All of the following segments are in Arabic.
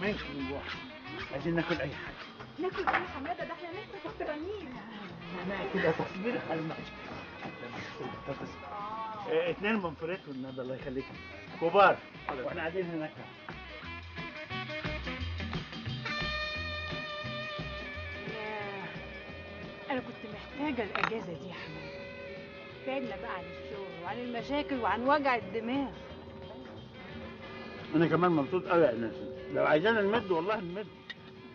ماشي نروح. عايزين ناكل اي حاجه. ناكل ايه يا حماده؟ ده احنا لسه سكرانين. انا كده تصوير على المحشي. اتنين منفرات والنبي الله يخليك كبار واحنا قاعدين هناك. انا كنت محتاجه الاجازه دي يا حماده. بعدنا بقى عن الشغل وعن المشاكل وعن وجع الدماغ. انا كمان مبسوط قوي يا ناس. لو عايزانا نمد والله نمد.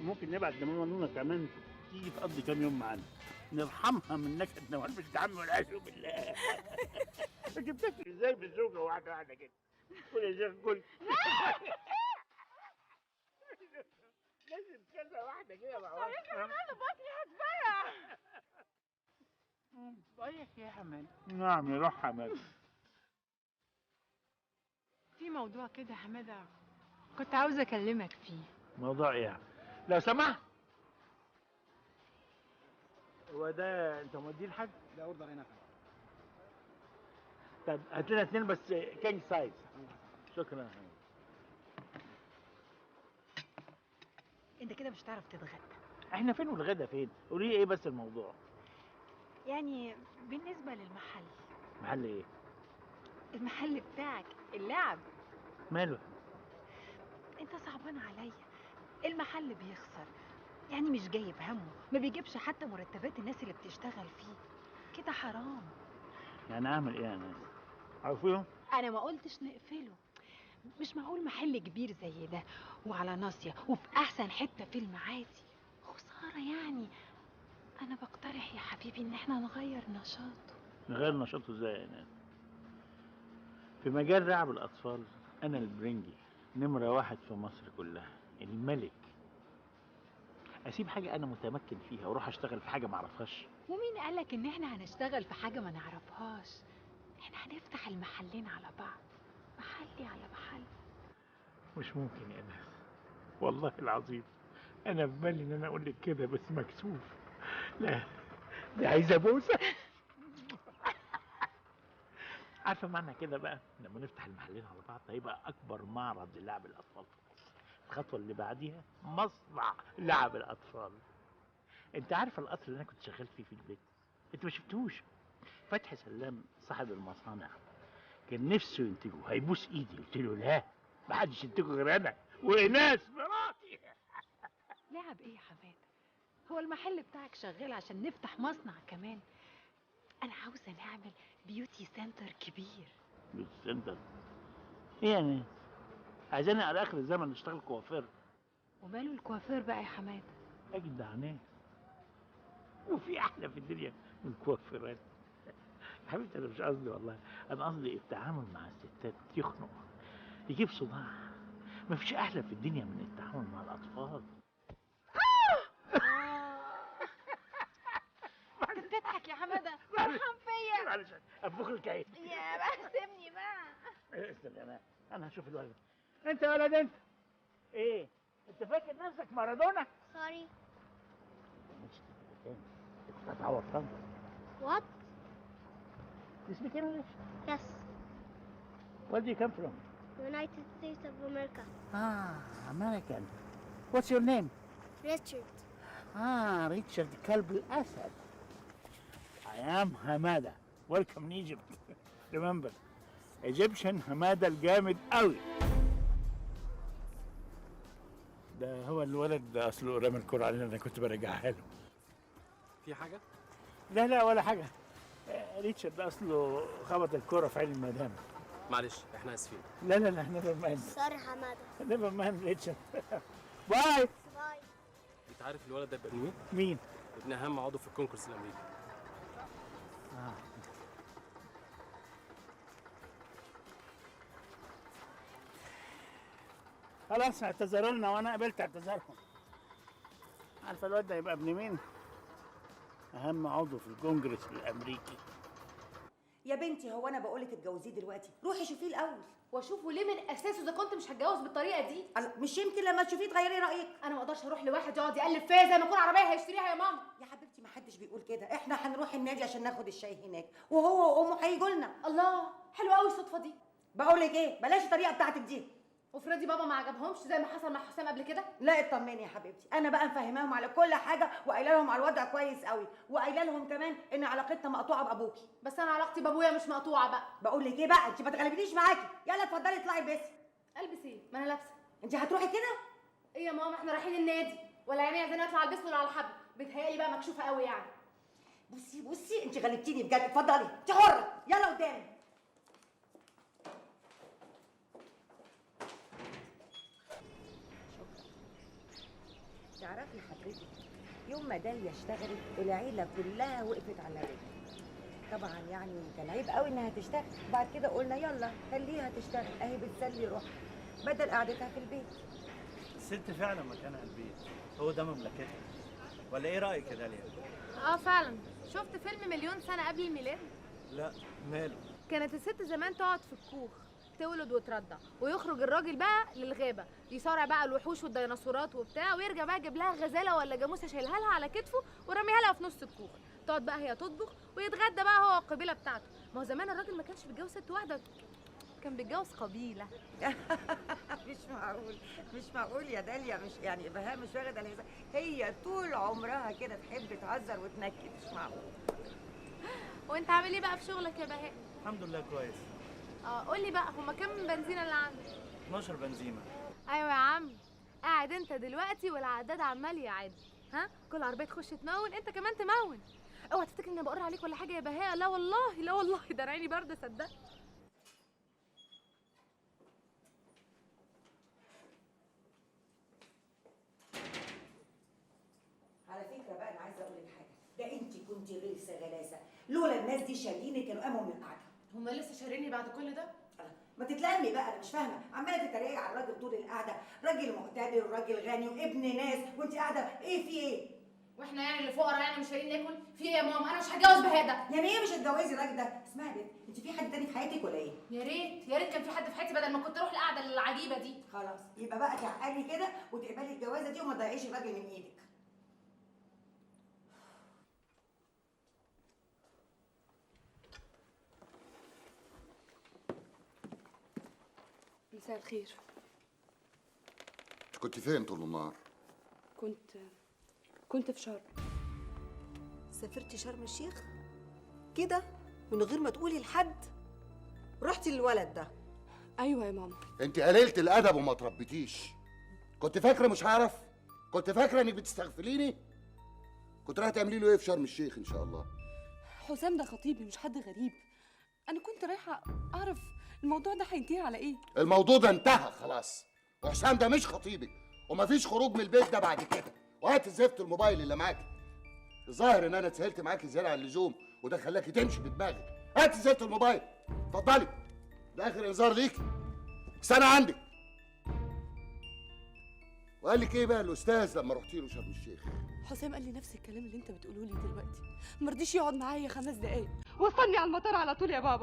ممكن نبعت لماما كمان تيجي تقضي كام يوم معانا نرحمها من نكد نوال مش تعمل والعياذ بالله. انت بتاكل ازاي بالزوجه واحده واحده كده؟ كل يا شيخ كل. لازم كذا واحده كده مع بعض. انا بطني هتبرع. بقول لك يا حماد. نعم يا روح حماد. في موضوع كده يا حماده كنت عاوزه اكلمك فيه. موضوع ايه؟ لو سمحت. هو ده انت موديه لحد؟ ده اوردر هنا. طب هات لنا اتنين بس كينج سايز. شكرا يا حماد. انت كده مش هتعرف تتغدى. احنا فين والغدا فين؟ قولي لي ايه بس الموضوع؟ يعني بالنسبه للمحل. محل ايه؟ المحل بتاعك اللعب. ماله؟ انت صعبان عليا. المحل بيخسر، يعني مش جايب همه، ما بيجيبش حتى مرتبات الناس اللي بتشتغل فيه. كده حرام. يعني اعمل ايه يا ناس؟ عارفيهم؟ انا ما قلتش نقفله. مش معقول محل كبير زي ده وعلى ناصية وفي احسن حتة في المعادي خسارة يعني. انا بقترح يا حبيبي ان احنا نغير نشاطه. نغير نشاطه ازاي يا ناس؟ في مجال لعب الاطفال انا البرنجي نمرة واحد في مصر كلها، الملك. اسيب حاجة انا متمكن فيها واروح اشتغل في حاجة ما اعرفهاش؟ ومين قالك ان احنا هنشتغل في حاجة ما نعرفهاش؟ احنا هنفتح المحلين على بعض، محلي على محل. مش ممكن يا ناس، والله العظيم انا في بالي ان انا اقول لك كده بس مكسوف. لا دي عايزه بوسه. عارفه معنى كده بقى لما نفتح المحلين على بعض هيبقى اكبر معرض للعب الاطفال في مصر. الخطوه اللي بعديها مصنع لعب الاطفال. انت عارفه القصر اللي انا كنت شغال فيه في البيت؟ انت ما شفتوش؟ فتحي سلام صاحب المصانع كان نفسه ينتجه، هيبوس ايدي. قلت له لا، ما حدش ينتجه غير انا وايناس مراتي. لعب ايه يا حماده؟ هو المحل بتاعك شغال عشان نفتح مصنع كمان؟ انا عاوزه نعمل بيوتي سنتر كبير. بيوتي سنتر ايه يعني؟ عايزاني على اخر الزمن اشتغل كوافير؟ وماله الكوافير بقى يا حماده؟ اجدع ناس، وفي احلى في الدنيا من الكوافيرات. يا حبيبتي انا مش قصدي والله، انا قصدي التعامل مع الستات يخنق، يجيب صداع. مفيش احلى في الدنيا من التعامل مع الاطفال. انت بتضحك يا حماده؟ ارحم فيا. معلش انفخ لك عين. يا بقى سيبني بقى. استنى انا هشوف الولد. انت يا ولد انت ايه؟ انت فاكر نفسك مارادونا؟ Sorry. انت هتعوض خالص. What? You speak English? Yes. Where do you come from? United States of America. American. What's your name? Richard. Richard كلب الأسد. I am Hamada. Welcome in Egypt. Remember, Egyptian Hamada الجامد قوي. ده هو الولد ده أصله رمى الكرة علينا، أنا كنت برجعها له. في حاجة؟ لا ولا حاجة. ريتشارد ده أصله خبط الكرة في عين المدام. معلش احنا اسفين. لا نيفر مايند. Sorry, Hamada. نيفر مايند ريتشارد. باي. Bye. انت عارف الولد ده ابن مين؟ مين؟ ابن اهم عضو في الكونكورس الامريكي. خلاص اعتذروا لنا وانا قبلت اعتذارهم. عارفه الواد ده يبقى ابن مين؟ اهم عضو في الكونجرس الامريكي. يا بنتي هو انا بقولك اتجوزيه دلوقتي؟ روحي شوفيه الاول. واشوفه ليه من اساسه اذا كنت مش هتجوز بالطريقه دي؟ مش يمكن لما تشوفيه تغيري رايك؟ انا ما اقدرش اروح لواحد يقعد يقلب فيا زي ما يكون عربيه هيشتريها يا ماما. يا حبيبتي ما حدش بيقول كده، احنا هنروح النادي عشان ناخد الشاي هناك وهو وامه هيجوا لنا. الله، حلوه قوي الصدفه دي. بقولك ايه، بلاش الطريقه بتاعتك دي. وفريدي بابا ما عجبهمش زي ما حصل مع حسام قبل كده؟ لا اطمني يا حبيبتي، انا بقى مفهماهم على كل حاجه وقايله لهم على الوضع كويس قوي، وقايله لهم كمان ان علاقتنا مقطوعه بابوكي. بس انا علاقتي بابويا مش مقطوعه بقى. بقول لك ايه بقى، انت ما تغلبنيش معاكي. يلا اتفضلي اطلعي البسي. البس ايه؟ ما انا لابسه. انت هتروحي كده؟ ايه يا ماما احنا رايحين النادي ولا يعني عايزين اطلع البس ولا على الحبل؟ بتهيألي بقى مكشوفه قوي يعني. بصي انت غلبتيني بجد. اتفضلي انت حره، يلا قدامي. تعرفي حضرتك يوم ما داليا اشتغلت العيله كلها وقفت على رجلها. طبعا يعني كان عيب قوي انها تشتغل، بعد كده قلنا يلا خليها تشتغل، اهي بتسلي روحها بدل قعدتها في البيت. الست فعلا مكانها البيت، هو ده مملكتها. ولا ايه رايك يا داليا؟ اه فعلا. شفت فيلم مليون سنه قبل الميلاد؟ لا ماله؟ كانت الست زمان تقعد في الكوخ تولد وترضع، ويخرج الراجل بقى للغابه يصارع بقى الوحوش والديناصورات وبتاع، ويرجع بقى يجيب لها غزاله ولا جاموسه شايلها لها على كتفه ورميها لها في نص الكوخ. تقعد بقى هي تطبخ ويتغدى بقى هو والقبيله بتاعته. ما هو زمان الراجل ما كانش بيتجوز ست واحده، كان بيتجوز قبيله. مش معقول يا داليا، مش يعني بهاء مش واخد على هي طول عمرها كده تحب تهزر وتنكد، مش معقول. وانت عامل ايه بقى في شغلك يا بهاء؟ الحمد لله كويس. قول لي بقى هما كام بنزينه اللي عندك؟ 12 بنزيمه. ايوه يا عم، قاعد انت دلوقتي والعداد عمال يعد. ها كل عربيه تخش تمون انت كمان تمون. اوعى تفتكر اني بقر عليك ولا حاجه يا بهاء، لا والله لا والله، ده انا عيني بارده صدق. على فكره بقى انا عايزه اقول لك حاجه، ده انت كنت غلسه غلاسه، لولا الناس دي شاليني كانوا قاموا من القعده. هما لسه شاريني بعد كل ده؟ ما تتلمي بقى، انا مش فاهمه، عماله تتريقي على الراجل طول القعده، راجل مقتدر وراجل غني وابن ناس، وانت قاعده ايه في ايه؟ واحنا يعني اللي فقراء يعني مش لاقيين ناكل؟ في ايه يا ماما؟ انا مش هتجوز بهاء ده. يعني ايه مش هتجوزي الراجل ده؟ اسمعي بنت، انت في حد تاني في حياتك ولا ايه؟ يا ريت يا ريت كان في حد في حياتي بدل ما كنت اروح القعده العجيبه دي. خلاص يبقى بقى تعقلي كده وتقبلي الجوازه دي وما تضيعيش الراجل من ايدك. مساء الخير. كنت فين طول النهار؟ كنت في شرم. سافرتي شرم الشيخ كده من غير ما تقولي لحد؟ رحتي للولد ده؟ ايوه يا ماما. انت قليلة الادب وما تربيتيش. كنت فاكره مش هعرف؟ كنت فاكره انك بتستغفليني؟ كنت رايحه تعملي له ايه في شرم الشيخ ان شاء الله؟ حسام ده خطيبي مش حد غريب. انا كنت رايحه اعرف الموضوع ده هينتهي على ايه. الموضوع ده انتهى خلاص، وحسام ده مش خطيبك، ومفيش خروج من البيت ده بعد كده. وهات الزفت الموبايل اللي معاكي. الظاهر ان انا اتسهلت معاكي زياده عن اللزوم وده خلاكي تمشي بدماغك. هات الزفت الموبايل اتفضلي، ده اخر انذار ليكي. استنى عندك. وقال لك ايه بقى الاستاذ لما رحتي له شرم الشيخ؟ حسام قال لي نفس الكلام اللي انت بتقوله لي دلوقتي، مرضيش يقعد معايا 5 دقايق، وصلني على المطار على طول يا بابا.